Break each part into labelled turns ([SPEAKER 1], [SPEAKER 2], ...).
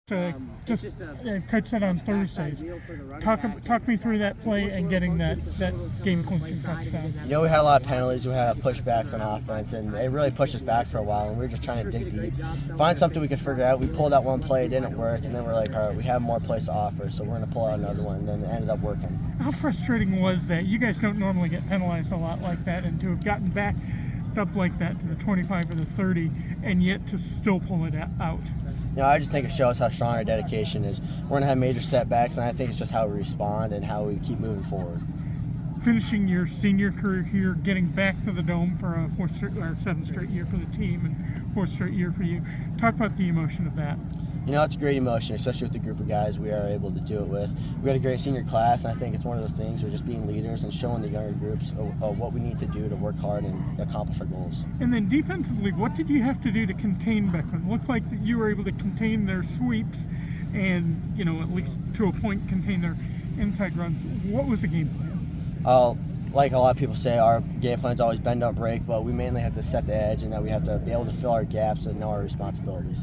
[SPEAKER 1] Coach said on Thursdays. Talk me through that play and getting that game-clinching touchdown.
[SPEAKER 2] You know, we had a lot of penalties. We had pushbacks on offense, and it really pushed us back for a while, and we were just trying to dig deep, find something we could figure out. We pulled out one play, it didn't work, and then we're like, all right, we have more plays to offer, so we're going to pull out another one, and then it ended up working.
[SPEAKER 1] How frustrating was that? You guys don't normally get penalized a lot like that, and to have gotten back up like that to the 25 or the 30, and yet to still pull it out.
[SPEAKER 2] You know, I just think it shows how strong our dedication is. We're going to have major setbacks, and I think it's just how we respond and how we keep moving forward.
[SPEAKER 1] Finishing your senior career here, getting back to the Dome for a seventh straight year for the team and fourth straight year for you. Talk about the emotion of that.
[SPEAKER 2] You know, it's a great emotion, especially with the group of guys we are able to do it with. We got a great senior class, and I think it's one of those things where just being leaders and showing the younger groups what we need to do to work hard and accomplish our goals.
[SPEAKER 1] And then defensively, what did you have to do to contain Beckman? It looked like that you were able to contain their sweeps and, you know, at least to a point, contain their inside runs. What was the game plan?
[SPEAKER 2] Like a lot of people say, our game plan's always bend, don't break, but we mainly have to set the edge and that we have to be able to fill our gaps and know our responsibilities.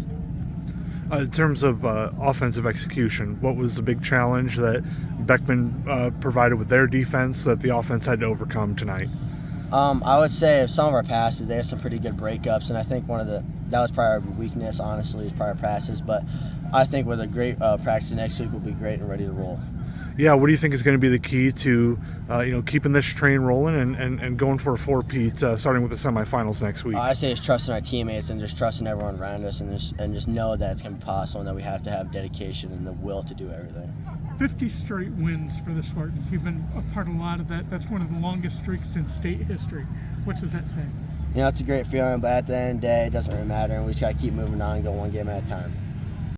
[SPEAKER 3] In terms of offensive execution, what was the big challenge that Beckman provided with their defense that the offense had to overcome tonight?
[SPEAKER 2] I would say some of our passes, they had some pretty good breakups, and I think that was probably our weakness, honestly, is prior passes. But I think with a great practice next week, we'll be great and ready to roll.
[SPEAKER 3] Yeah, what do you think is going to be the key to keeping this train rolling and going for a four-peat starting with the semifinals next week?
[SPEAKER 2] I say it's trusting our teammates and just trusting everyone around us and just know that it's going to be possible and that we have to have dedication and the will to do everything.
[SPEAKER 1] 50 straight wins for the Spartans. You've been a part of a lot of that. That's one of the longest streaks in state history. What does that say?
[SPEAKER 2] You know, it's a great feeling, but at the end of the day, it doesn't really matter, and we just got to keep moving on and go one game at a time.